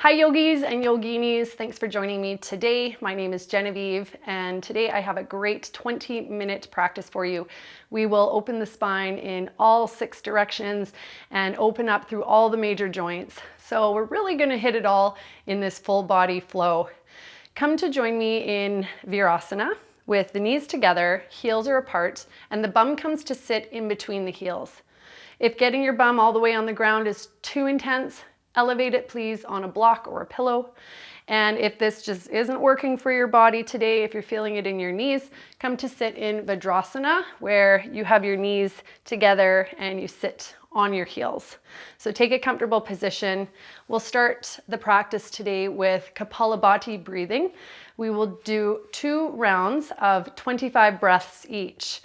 Hi yogis and yoginis, thanks for joining me today. My name is Genevieve and today I have a great 20-minute practice for you. We will open the spine in all 6 directions and open up through all the major joints. So we're really going to hit it all in this full body flow. Come to join me in Virasana with the knees together, heels are apart, and the bum comes to sit in between the heels. If getting your bum all the way on the ground is too intense, elevate it please on a block or a pillow. And if this just isn't working for your body today, if you're feeling it in your knees, come to sit in Vajrasana, where you have your knees together and you sit on your heels. So take a comfortable position. We'll start the practice today with Kapalabhati breathing. We will do 2 rounds of 25 breaths each.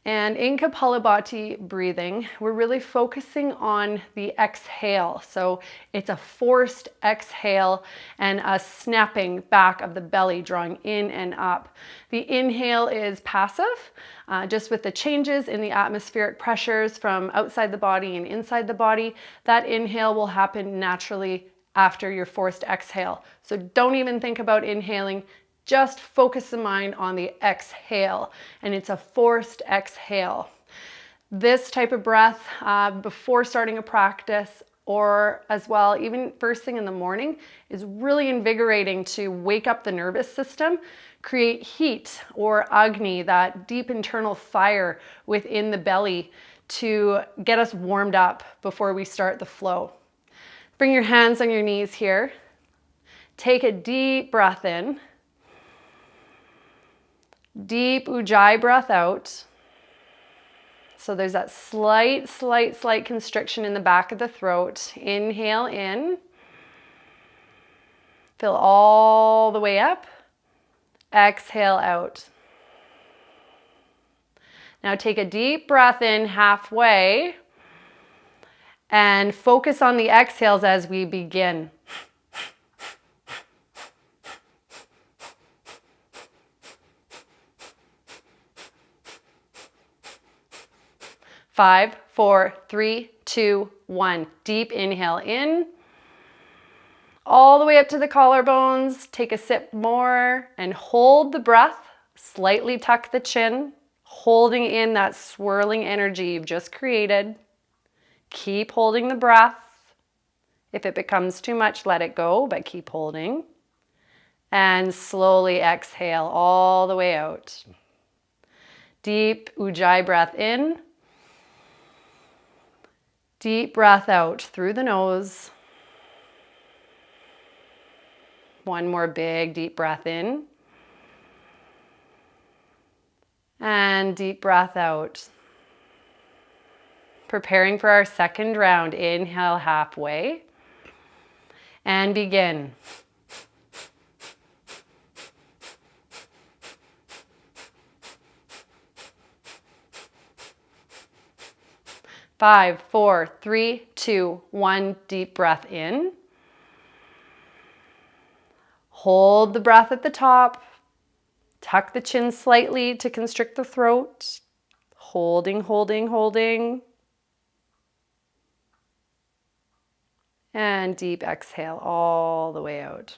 And in Kapalabhati breathing, we're really focusing on the exhale. So it's a forced exhale and a snapping back of the belly, drawing in and up. The inhale is passive, just with the changes in the atmospheric pressures from outside the body and inside the body. That inhale will happen naturally after your forced exhale. So don't even think about inhaling. Just focus the mind on the exhale, and it's a forced exhale. This type of breath before starting a practice, or as well, even first thing in the morning, is really invigorating to wake up the nervous system, create heat or agni, that deep internal fire within the belly, to get us warmed up before we start the flow. Bring your hands on your knees here. Take a deep breath in. Deep Ujjayi breath out. So there's that slight constriction in the back of the throat. Inhale in. Fill all the way up. Exhale out. Now take a deep breath in halfway and focus on the exhales as we begin. 5, 4, 3, 2, 1. Deep inhale in. All the way up to the collarbones. Take a sip more and hold the breath. Slightly tuck the chin, holding in that swirling energy you've just created. Keep holding the breath. If it becomes too much, let it go, but keep holding. And slowly exhale all the way out. Deep Ujjayi breath in. Deep breath out through the nose. One more big deep breath in. And deep breath out. Preparing for our second round. Inhale halfway. And begin. 5, 4, 3, 2, 1. Deep breath in. Hold the breath at the top. Tuck the chin slightly to constrict the throat. Holding, holding, holding. And deep exhale all the way out.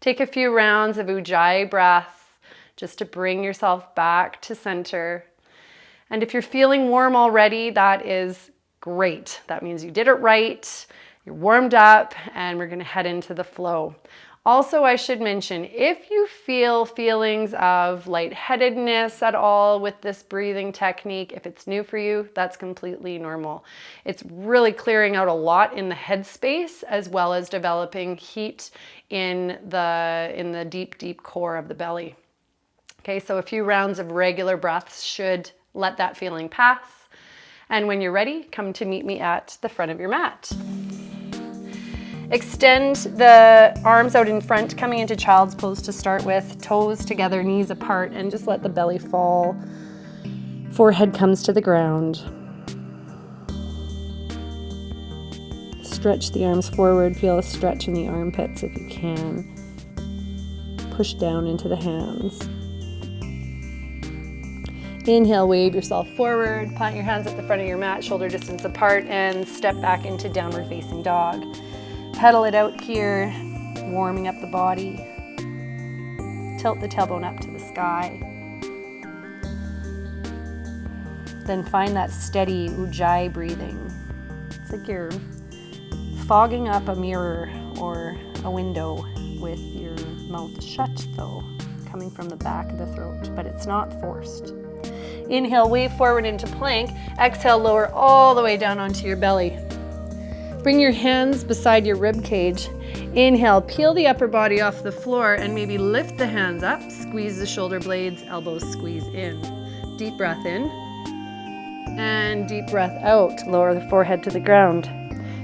Take a few rounds of Ujjayi breath just to bring yourself back to center. And if you're feeling warm already, that is great. That means you did it right, you're warmed up, and we're gonna head into the flow. Also, I should mention, if you feel feelings of lightheadedness at all with this breathing technique, if it's new for you, that's completely normal. It's really clearing out a lot in the head space, as well as developing heat in the deep core of the belly. Okay, so a few rounds of regular breaths should let that feeling pass. And when you're ready, come to meet me at the front of your mat. Extend the arms out in front, coming into child's pose to start with. Toes together, knees apart, and just let the belly fall. Forehead comes to the ground. Stretch the arms forward. Feel a stretch in the armpits if you can. Push down into the hands. Inhale, wave yourself forward, plant your hands at the front of your mat, shoulder distance apart, and step back into downward facing dog. Pedal it out here, warming up the body. Tilt the tailbone up to the sky. Then find that steady ujjayi breathing. It's like you're fogging up a mirror or a window with your mouth shut though, coming from the back of the throat, but it's not forced. Inhale, wave forward into plank. Exhale, lower all the way down onto your belly. Bring your hands beside your rib cage. Inhale, peel the upper body off the floor and maybe lift the hands up. Squeeze the shoulder blades, elbows squeeze in. Deep breath in and deep breath out. Lower the forehead to the ground.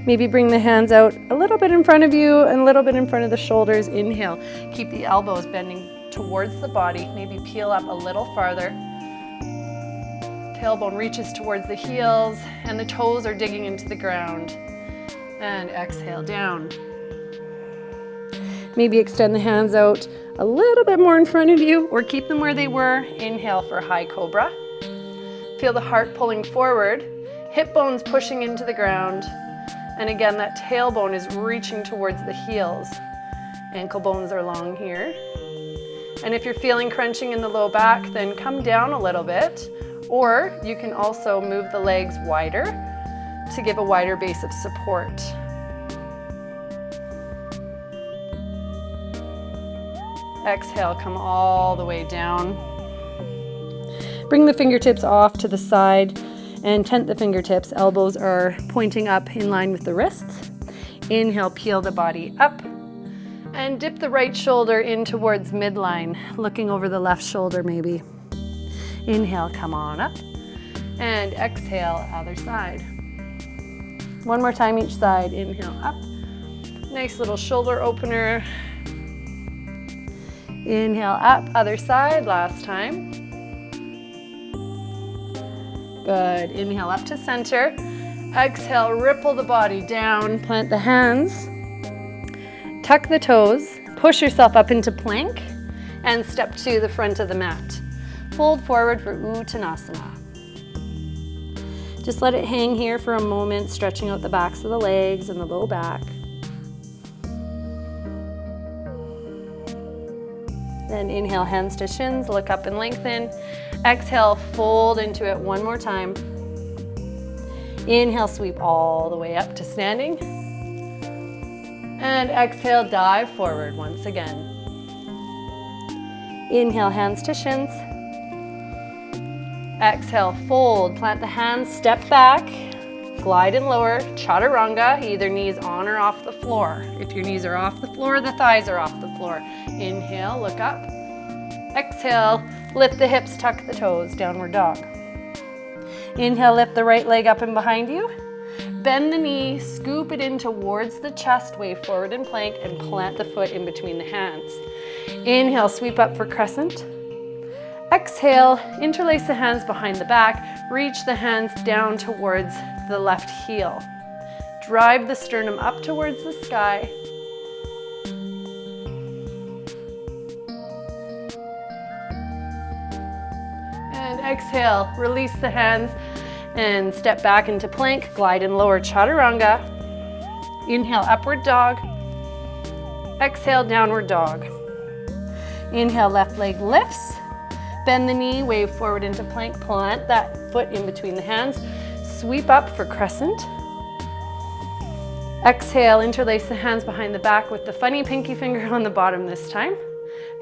Maybe bring the hands out a little bit in front of you and a little bit in front of the shoulders. Inhale, keep the elbows bending towards the body. Maybe peel up a little farther. Tailbone reaches towards the heels and the toes are digging into the ground. And exhale down. Maybe extend the hands out a little bit more in front of you or keep them where they were. Inhale for high cobra. Feel the heart pulling forward, hip bones pushing into the ground. And again, that tailbone is reaching towards the heels. Ankle bones are long here. And if you're feeling crunching in the low back, then come down a little bit. Or you can also move the legs wider to give a wider base of support. Exhale, come all the way down. Bring the fingertips off to the side and tent the fingertips. Elbows are pointing up in line with the wrists. Inhale, peel the body up and dip the right shoulder in towards midline, looking over the left shoulder maybe. Inhale, come on up, and exhale, other side. One more time each side. Inhale up. Nice little shoulder opener. Inhale up, other side, last time. Good. Inhale up to center. Exhale, ripple the body down, plant the hands, tuck the toes, push yourself up into plank, and step to the front of the mat. Fold forward for Uttanasana. Just let it hang here for a moment, stretching out the backs of the legs and the low back. Then inhale, hands to shins, look up and lengthen. Exhale, fold into it one more time. Inhale, sweep all the way up to standing. And exhale, dive forward once again. Inhale, hands to shins. Exhale, fold, plant the hands, step back, glide and lower, chaturanga, either knees on or off the floor. If your knees are off the floor, the thighs are off the floor. Inhale, look up. Exhale, lift the hips, tuck the toes, downward dog. Inhale, lift the right leg up and behind you. Bend the knee, scoop it in towards the chest, wave forward in plank, and plant the foot in between the hands. Inhale, sweep up for crescent. Exhale, interlace the hands behind the back, reach the hands down towards the left heel. Drive the sternum up towards the sky. And exhale, release the hands and step back into plank, glide and lower chaturanga. Inhale, upward dog. Exhale, downward dog. Inhale, left leg lifts. Bend the knee, wave forward into plank, plant that foot in between the hands. Sweep up for crescent. Exhale, interlace the hands behind the back with the funny pinky finger on the bottom this time.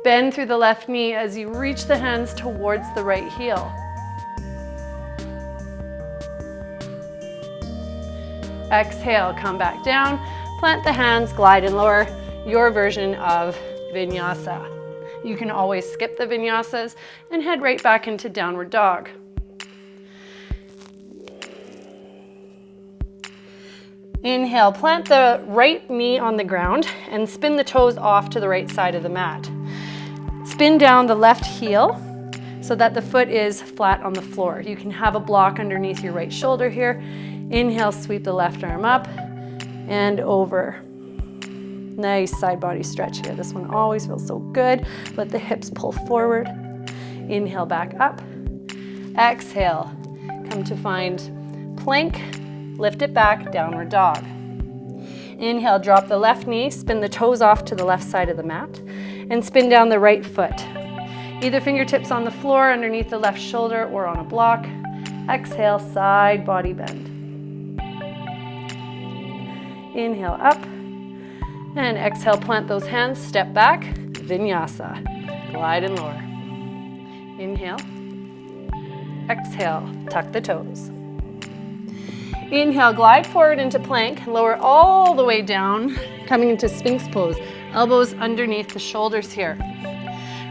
Bend through the left knee as you reach the hands towards the right heel. Exhale, come back down, plant the hands, glide and lower, your version of Vinyasa. You can always skip the vinyasas and head right back into downward dog. Inhale, plant the right knee on the ground and spin the toes off to the right side of the mat. Spin down the left heel so that the foot is flat on the floor. You can have a block underneath your right shoulder here. Inhale, sweep the left arm up and over. Nice side body stretch here. This one always feels so good. Let the hips pull forward. Inhale, back up. Exhale, come to find plank. Lift it back, downward dog. Inhale, drop the left knee, spin the toes off to the left side of the mat, and spin down the right foot. Either fingertips on the floor underneath the left shoulder or on a block. Exhale, side body bend. Inhale up, and exhale, plant those hands, step back, Vinyasa. Glide and lower. Inhale. Exhale, tuck the toes. Inhale, glide forward into plank, lower all the way down, coming into Sphinx pose. Elbows underneath the shoulders here.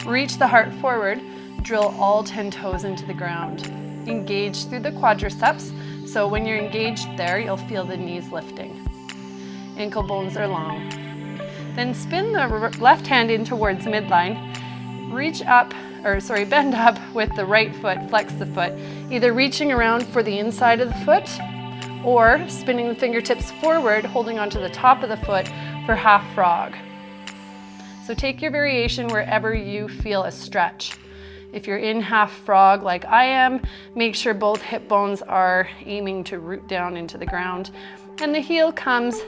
Reach the heart forward, drill all 10 toes into the ground. Engage through the quadriceps, so when you're engaged there, you'll feel the knees lifting. Ankle bones are long. Then spin the left hand in towards midline. Bend up with the right foot, flex the foot, either reaching around for the inside of the foot or spinning the fingertips forward, holding onto the top of the foot for half frog. So take your variation wherever you feel a stretch. If you're in half frog like I am, make sure both hip bones are aiming to root down into the ground, and the heel comes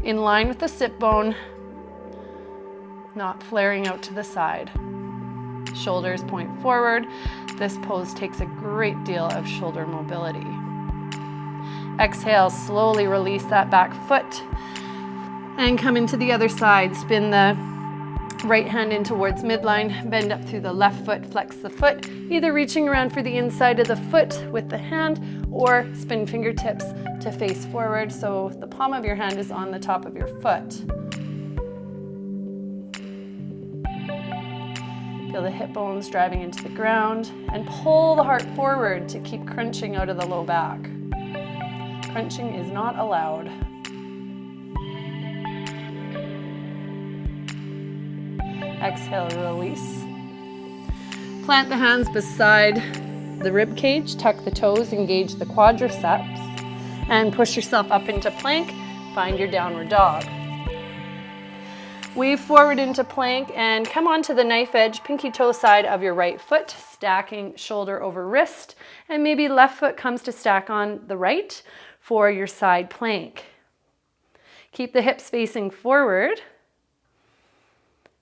in line with the sit bone, not flaring out to the side. Shoulders point forward. This pose takes a great deal of shoulder mobility. Exhale, slowly release that back foot and come into the other side. Spin the right hand in towards midline, bend up through the left foot, flex the foot, either reaching around for the inside of the foot with the hand or spin fingertips to face forward so the palm of your hand is on the top of your foot. Feel the hip bones driving into the ground and pull the heart forward to keep crunching out of the low back. Crunching is not allowed. Exhale, release. Plant the hands beside the rib cage, tuck the toes, engage the quadriceps, and push yourself up into plank. Find your downward dog. Weave forward into plank and come onto the knife edge, pinky toe side of your right foot, stacking shoulder over wrist, and maybe left foot comes to stack on the right for your side plank. Keep the hips facing forward.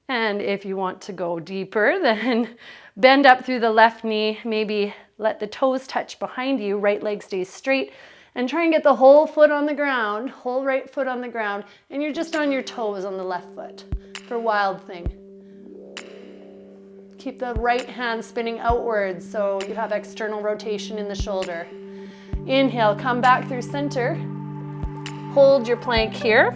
And if you want to go deeper, then bend up through the left knee, maybe let the toes touch behind you, right leg stays straight, and try and get the whole foot on the ground, whole right foot on the ground, and you're just on your toes on the left foot for Wild Thing. Keep the right hand spinning outwards so you have external rotation in the shoulder. Inhale, come back through center. Hold your plank here.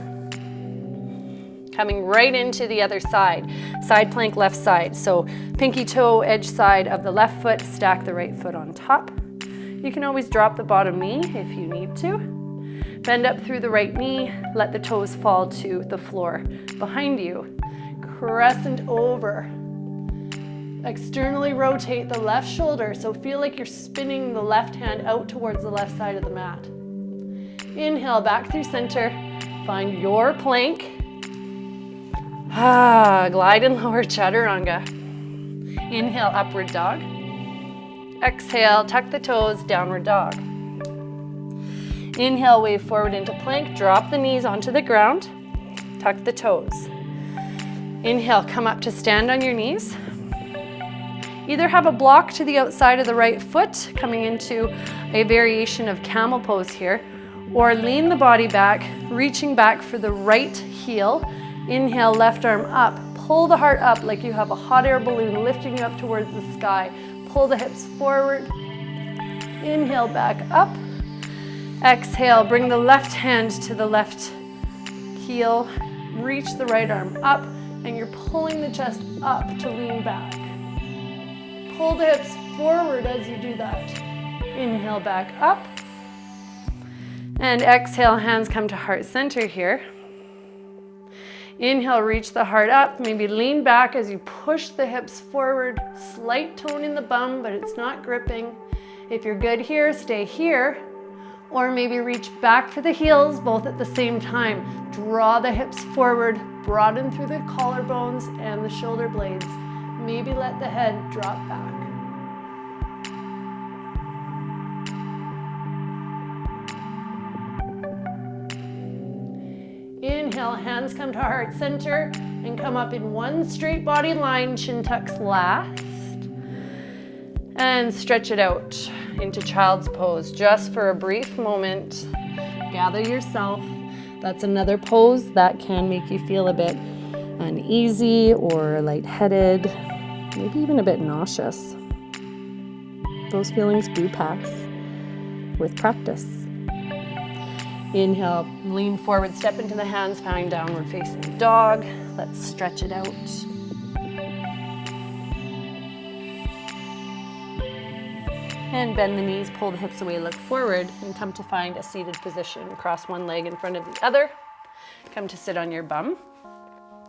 Coming right into the other side. Side plank, left side. So pinky toe, edge side of the left foot, stack the right foot on top. You can always drop the bottom knee if you need to. Bend up through the right knee, let the toes fall to the floor behind you. Crescent over. Externally rotate the left shoulder, so feel like you're spinning the left hand out towards the left side of the mat. Inhale, back through center. Find your plank. Glide and lower chaturanga. Inhale, upward dog. Exhale, tuck the toes, downward dog. Inhale, wave forward into plank, drop the knees onto the ground, tuck the toes. Inhale, come up to stand on your knees. Either have a block to the outside of the right foot, coming into a variation of camel pose here, or lean the body back, reaching back for the right heel. Inhale, left arm up. Pull the heart up like you have a hot air balloon lifting you up towards the sky. Pull the hips forward. Inhale, back up. Exhale, bring the left hand to the left heel. Reach the right arm up, and you're pulling the chest up to lean back. Pull the hips forward as you do that. Inhale, back up. And exhale, hands come to heart center here. Inhale, reach the heart up, maybe lean back as you push the hips forward. Slight tone in the bum, but it's not gripping. If you're good here, stay here. Or maybe reach back for the heels, both at the same time. Draw the hips forward, broaden through the collarbones and the shoulder blades. Maybe let the head drop back. Inhale. Inhale, hands come to heart center and come up in one straight body line, chin tucks last. And stretch it out into child's pose just for a brief moment. Gather yourself. That's another pose that can make you feel a bit uneasy or lightheaded, maybe even a bit nauseous. Those feelings do pass with practice. Inhale, lean forward, step into the hands, find downward facing dog. Let's stretch it out. And bend the knees, pull the hips away, look forward, and come to find a seated position. Cross one leg in front of the other. Come to sit on your bum.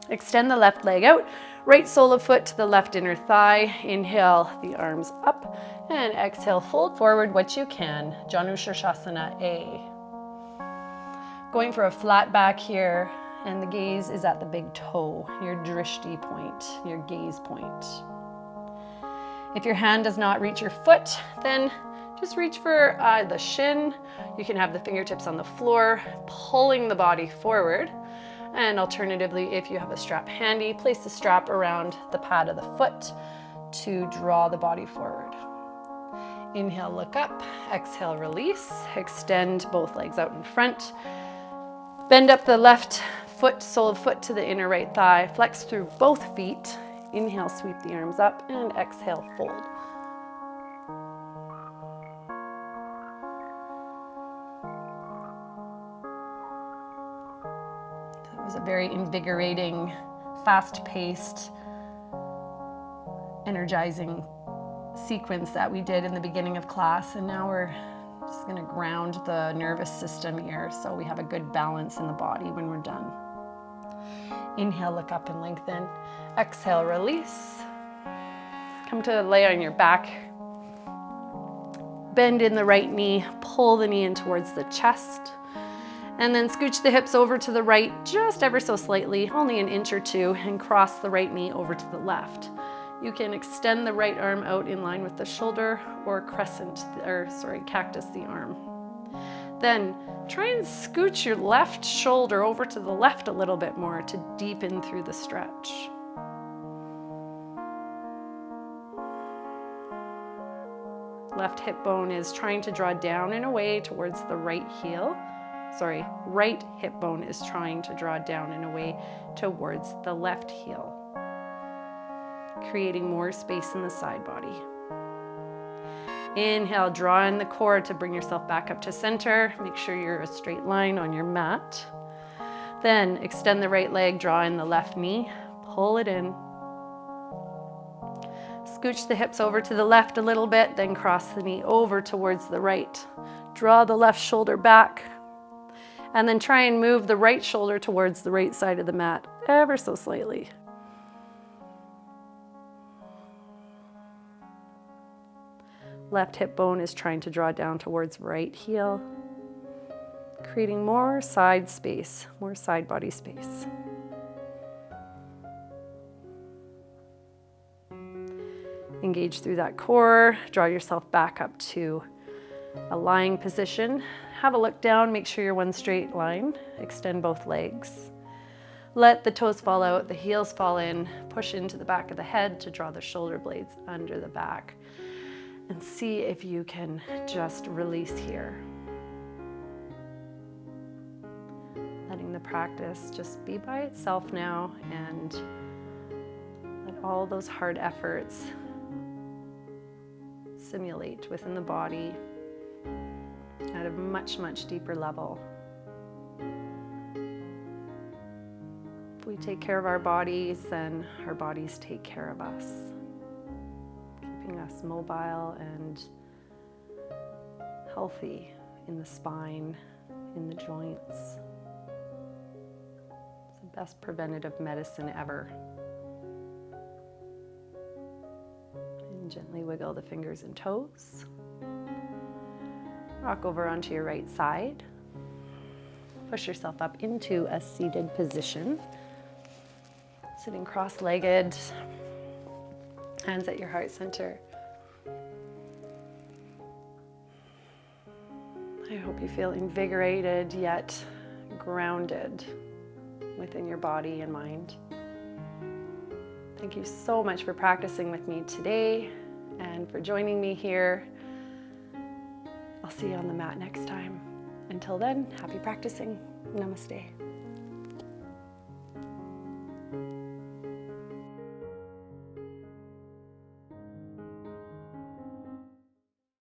Extend the left leg out, right sole of foot to the left inner thigh. Inhale, the arms up, and exhale, fold forward what you can. Janu Shirshasana A. Going for a flat back here, and the gaze is at the big toe, your drishti point, your gaze point. If your hand does not reach your foot, then just reach for the shin. You can have the fingertips on the floor, pulling the body forward. And alternatively, if you have a strap handy, place the strap around the pad of the foot to draw the body forward. Inhale, look up. Exhale, release. Extend both legs out in front. Bend up the left foot, sole of foot to the inner right thigh. Flex through both feet. Inhale, sweep the arms up, and exhale, fold. That was a very invigorating, fast-paced, energizing sequence that we did in the beginning of class, and now we're just going to ground the nervous system here so we have a good balance in the body when we're done. Inhale, look up and lengthen. Exhale, release. Come to lay on your back. Bend in the right knee, pull the knee in towards the chest, and then scooch the hips over to the right just ever so slightly, only an inch or two, and cross the right knee over to the left. You can extend the right arm out in line with the shoulder or cactus the arm. Then try and scooch your left shoulder over to the left a little bit more to deepen through the stretch. Left hip bone is trying to draw down and away towards the right heel. Right hip bone is trying to draw down and away towards the left heel, creating more space in the side body. Inhale, draw in the core to bring yourself back up to center. Make sure you're a straight line on your mat. Then extend the right leg, draw in the left knee, pull it in. Scooch the hips over to the left a little bit, then cross the knee over towards the right. Draw the left shoulder back, and then try and move the right shoulder towards the right side of the mat, ever so slightly. Left hip bone is trying to draw down towards right heel, creating more side space, more side body space. Engage through that core, draw yourself back up to a lying position. Have a look down, make sure you're one straight line. Extend both legs. Let the toes fall out, the heels fall in. Push into the back of the head to draw the shoulder blades under the back. And see if you can just release here. Letting the practice just be by itself now, and let all those hard efforts simulate within the body at a much, much deeper level. If we take care of our bodies, then our bodies take care of us, keeping us mobile and healthy in the spine, in the joints. It's the best preventative medicine ever. And gently wiggle the fingers and toes. Rock over onto your right side. Push yourself up into a seated position. Sitting cross-legged, hands at your heart center. I hope you feel invigorated yet grounded. within your body and mind. Thank you so much for practicing with me today and for joining me here. I'll see you on the mat next time. Until then, happy practicing. Namaste.